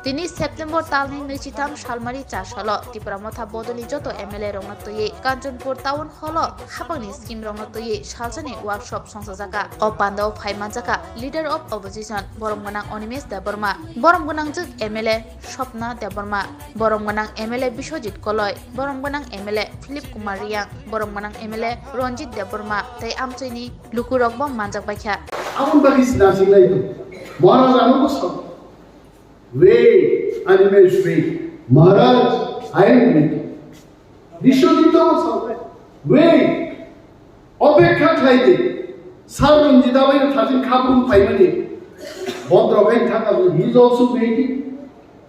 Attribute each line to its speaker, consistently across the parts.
Speaker 1: তিনি সেপ্টেম্বর তালনি নৈচিতাম সালমারি 4 সাল ত্রিপুরা মথা বদলি যত এমএলএ রংনাতয়ে কাঞ্চনপুর টাউন হল হাপাংনি স্কিম রংনাতয়ে সালসানি ওয়ার্কশপ সংসজাকা ও পান্ডা ও ফাইমানজাকা লিডার অফ অপোজিশন বরমগনাং অনিমেষ দেববর্মা বরমগনাং যুগ এমএলএ স্বপ্না দেববর্মা বরমগনাং এমএলএ বিশ্বজিৎ কলয় বরমগনাং এমএলএ ফিলিপ কুমার রিয়াং বরমগনাং এমএলএ রঞ্জিত দেববর্মা তাই আমচৈনি লুকুরকবং মানজাক বাইখা
Speaker 2: Amun bagi sinasing na ito. Maharaj, ano ko sa? Wait, animals wait. Maharaj, I am waiting. Vishwadita ko sa? Wait. Opekha khaide. Sarun jidawai na thajin khapun paimani. Bodrokai thakazu. He is also waiting.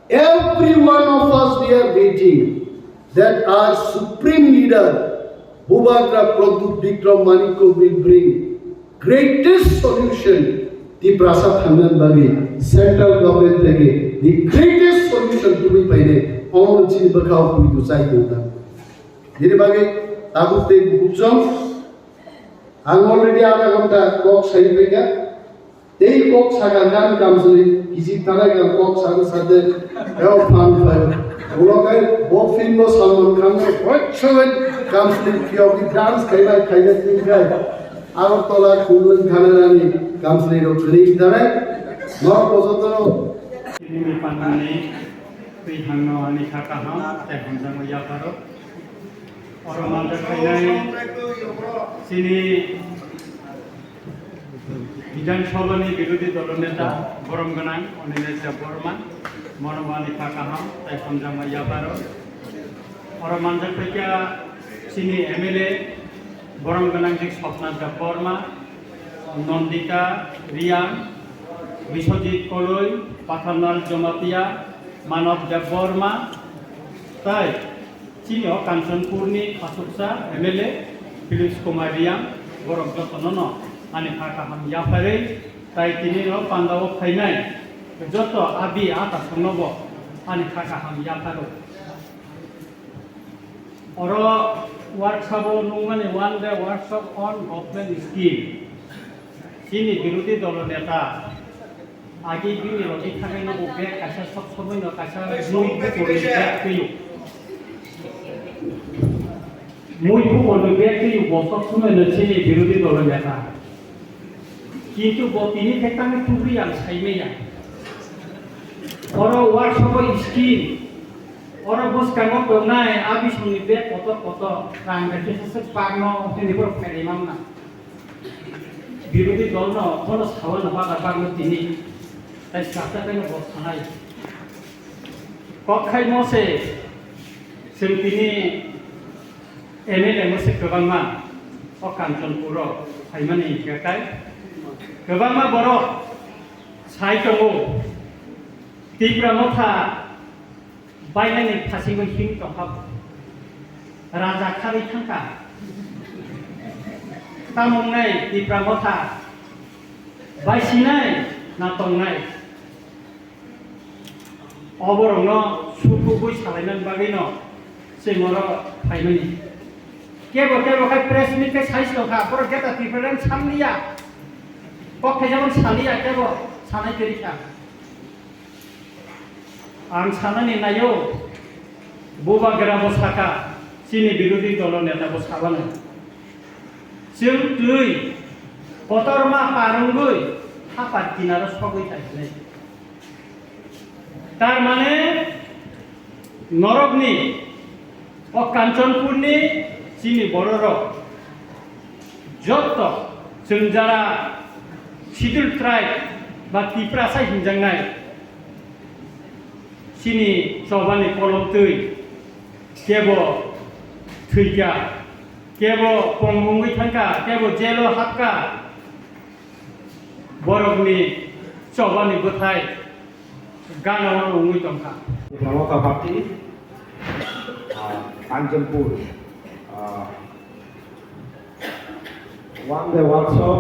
Speaker 2: Every one of us we are waiting. That our supreme leader, Bhubadra Pradut Vikram Maniko will bring greatest solution TIPRA Bagi central government থেকে the greatest solution তুমি পাইলে অমর চিনি বখাও তুমি তো চাই না যেতে বাগে তাগুতে বুঝম আং অলরেডি আধা ঘন্টা কক সাই পেগা এই কক সাগা গান কামসলি কিছু তারা গান কক সাগা সাথে এও ফান ফাই ওলকাই বহুত film Salman Khan WhatsApp কামসলি ফিও dance খাইলা তিন গায় আগরতলা খুলন খানারানি কাউন্সিলর ক্লিক দাঁড়ায় নর পর্যন্ত
Speaker 3: ini Pandani Phwrwngmung ani Songchakha Hapangni yaparo orang mandat kainai sini Bidan Sabani বিরোধী দলের নেতা বরমগনাং অনিমেষ দেববর্মা মনোবানি Songchakha Hapangni yaparo orang mandat থেকে sini এমএলএ বরমগনাং জি স্বপ্না দেববর্মা নন্দিতা রিয়াং বিশ্বজিৎ কলই পাথারনাল জমাতিয়া মানব দেববর্মা তাই চিনিও কাঞ্চনপুরনি আসুকসা এমএলএ ফিলিপ কুমার রিয়াং বরক যতন আনি Songchakha ইয়াফারে তাই তিনি পান্ডাও ফাইনাই যত আবি আতা সংনব আনি Songchakha ইয়াফারো অর ওয়ার্কশপ নুমানে one day workshop on government scheme চিনি বিরোধী দল নেতা আগে বিনি রতি থাকাই নব বেগ কাছা সব সময় ন কাছা মুইবু করে বেগ কইও মুইবু করে বেগ কইও বসক সময় ন চিনি বিরোধী দল নেতা কিন্তু তিনি থেকানে তুবি আল সাইমেয়া অর ওয়ার্কশপ স্কিম অর বস কামো নাই আবি সঙ্গে বেগ কত কত রাং গেছে পাগনো হেনিবর ফেরিমাম না বিরোধী দল ন কোনো সাওয়াল পাগলো তিনি তাই সাতাকানো বসানাই কখাই মসে जों তিনি এমএলএ মসে गोबांमा अ कांचनपुरो फाइमानि गेकाय गोबांमा बर' साइ दङ टिप्रा मथा बायनानि फासिबो हिं दहाब राजा खारि थांका तामंनाय टिप्रा मथा बायसिनाय ना दंनाय अबरंनो सुखु बय सालायनान बागैनो जोंमरो फाइमानि केबो खाय प्रेस मिट के साइज दखा पर गेटा डिफारेंट सामनिया कखाय जामन सालिया केबो सानाय करिखा आं सानानि नायो बुबाग्रा बसाखा चिनि बिरोधी दल नेता बसाबानो जों दै बतरमा पारंगै हापात किनारा सगै थाइनाय तार माने नरकनि अ कांचनपुरनि चिनि बरर जत जों जारा शिड्यूल ट्राइब बा टिप्रा साइ हिंजांनाय चिनि सबानि कलम दै केबो थैगा केबो पंगुङै थांका केबो जेल हाबका बरफनि सबानि गथाय गानाव उङै दंखा
Speaker 4: Motha Party, Kanchanpuro, one day workshop,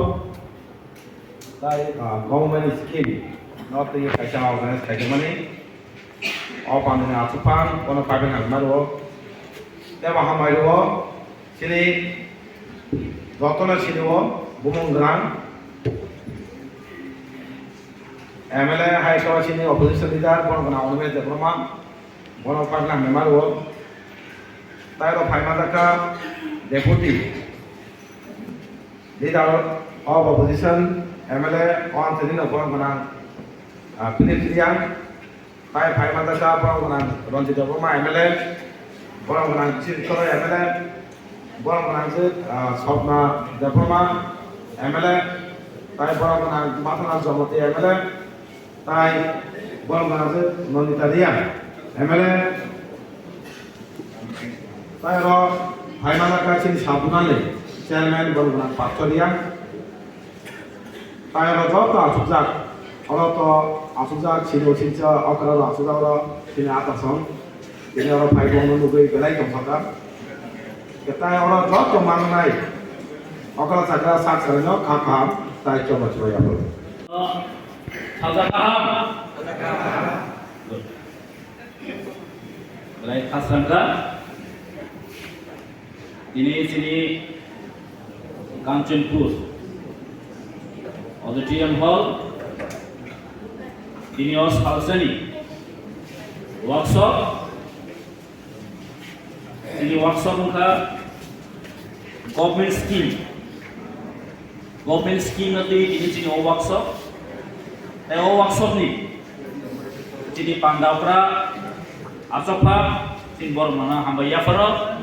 Speaker 4: government scheme, not the Kaisa organized Kaishamani, or Panda Asupan, one of Pabin and Maro, Temahamaido, Chile, Dotona Chilo, Bumung Grand, MLA hai kawa sini opposition leader bon gona onme diploma bon parla member wo tai ro phai madaka deputy leader of opposition MLA on tini bon gona Philip Liang tai phai madaka bon gona ronji diploma MLA bon gona chitoro MLA bon gona sopna diploma MLA tai bon gona Motha Jamati MLA tai bon gona Nonita Liang MLA tai ro phai madaka chini sabunale chairman bon gona Patho Liang tai ro joto asujak oro to asujak chini chincha okra ro asujak ro chini atason chini oro phai bon nugui belai tomsaka ketai oro joto mangnai okra sakra sak sarno kham tai coba coba ya bro
Speaker 3: Songchakha belai khasangka ini sini Kanchanpuro auditorium hall ini Salsani workshop ini workshop ka government scheme nanti ini sini workshop workshop ni sini Panda asopha sini bor mana hambai ya faro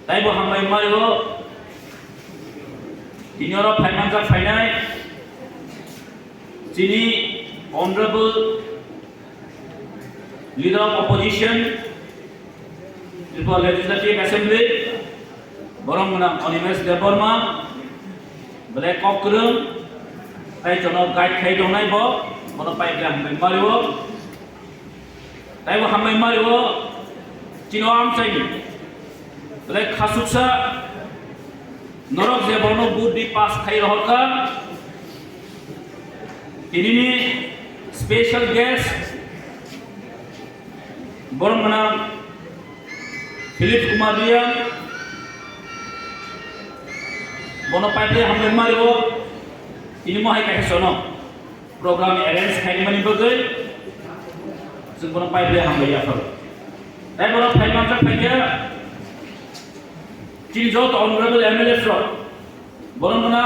Speaker 3: tai bo hambai mario ini ora financial finance sini honorable leader of opposition Tripura Legislative Assembly borong menang Onimes Deborma Black Cockrum tai jono guide khai donai bo mono pai bla hambai mario tai bo hambai mario chino am chai Black khasuksa norok je borno budi pass khai rohka ini special guest borong menang Philip Kumaria bono pai hambai mario ini mau hai sono program arrange khai mani bagai sebelum pai dia hambai ya faro tai bono phai mantra phaiya chini jot honorable MLA fro bono mana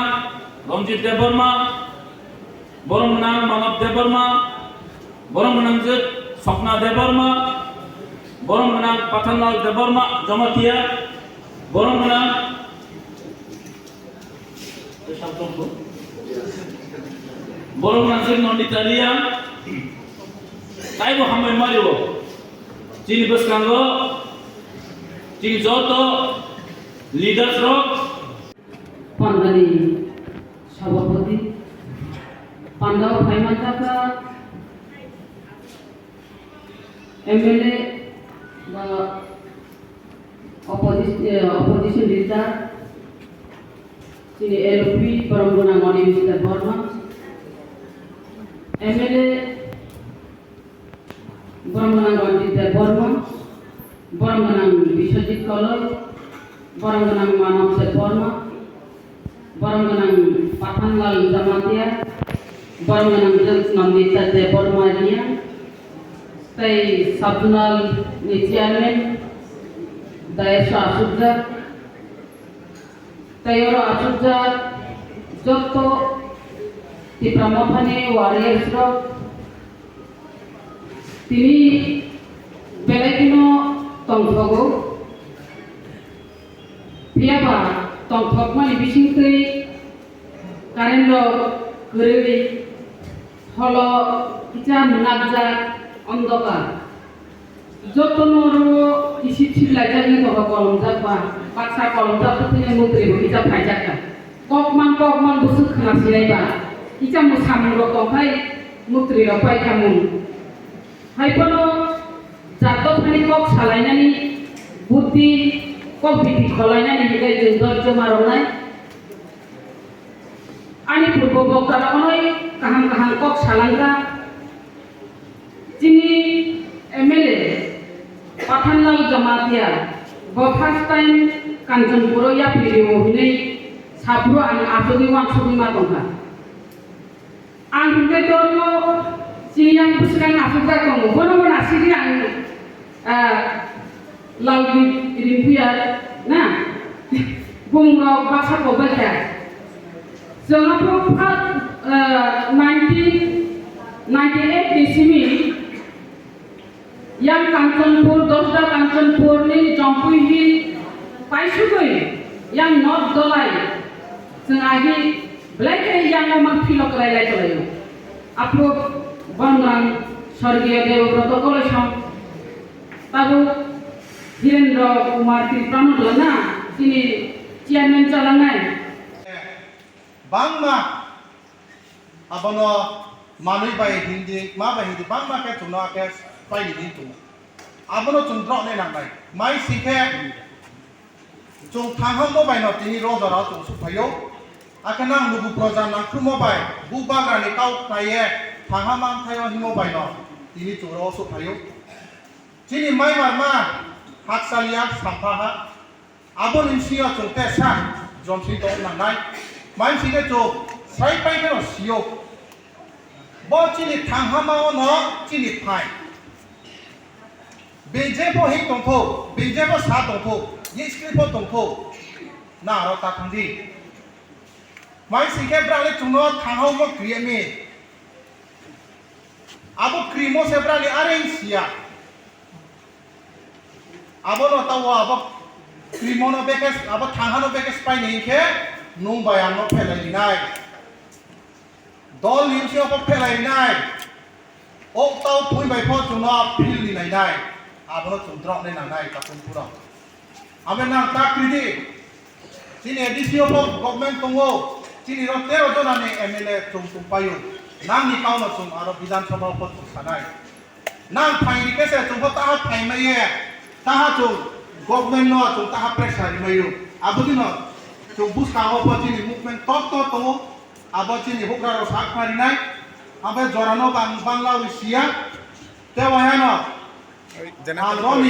Speaker 3: Ronjit Deborma bono mana Manav Deborma bono mana Swapna Deborma bono mana Pathanlal Deborma Jamatia bono mana borong nansir Nonita Liang tai bo hambai mario chini baskango chini joto leaders ro
Speaker 5: Pandani sabapati Panda Songchakha MLA ba opposition leader sini LP Phwrwngmung Mr. Burma MLA Phwrwngmung Mr. Burma Phwrwngmung Biswajit Koloi Phwrwngmung Manav Burma Phwrwngmung Pathanlal Jamatia Phwrwngmung Nonita Burma Ria tai sabunal ni chairman daesha asujak Tayoro asujja joto TIPRA Mothani warriors ro tini belekino tongthogo piaba tongthokmani bisingtui karen ro gurui holo kicha munakjak ondokar jotono isi chilajani to kolomjak ba paksa kolomjak putine mutri bo kicha phaijaka kokman busuk khana silaiba kicha musam ro tongkai mutri ro pai kamun haipono jato phani kok salainani buddhi kok biti kholainani higai jendor maronai ani purbo bokara onoi kaham kok salangka chini MLA Pathanlal Jamatia first time Kanchanpuro ya video ini sabro ang asuni wan suni matongka ang hingga dulu sini yang bukan masuk ke kamu, kono nasi yang lalu dirimpiar, nah, bumrau bahasa kau baca. Jangan lupa 1998 di sini yang Kanchanpuro, Dosda Kanchanpuro ni Jompuhi, Paisugui, yang North Dolai, sengaja black yang memang filok rela itu. Apa banglang Sorgia Dewa protokol som, tahu Hirendra Kumar TIPRA nolana sini chairman calangan.
Speaker 6: Bangma abono manui bai hindi ma bai hindi bangma ke tuna ke pai ni tu abono chundro ne nang bai mai sikhe chung thangam mo bai no tini ro jara tu su phayo akana lugu projan nang khumo bai bu ba ga ni kau paye thangam thayo himo bai no tini tu ro su phayo chini mai mar ma hak salia sampha ha abon insia chung te sa jomsi to nang nai mai sikhe to sai pai ke no sio bo chini thangama no chini phai beje bo hi tong tho beje bo sa tong tho ye skri bo tong tho na ro ta khandi mai sikhe brale chuno thangau mo kriye me abo krimo se brale arrange sia abo no tawa abo krimo no bekes abo thangano bekes pai nei ke nung bayang no phelai nai dol lim sia bo phelai nai ok tau phui bai pho chuno phil ni nai nai abo no chundrok nei nai Kanchanpuro abe nang ta kridi sini edisio bo government tongo sini ro tero jona ne MLA chung payu nang ni kau no chung aro bidan sabha po sanai nang phai ni kese chung ta ha phai mai ye ta ha chung government no chung ta ha pressure mai yu abo di no chung bus ka ho po sini movement tot to abo sini hukra ro sak mari nai abe jorano bangla wisia te wahano Roni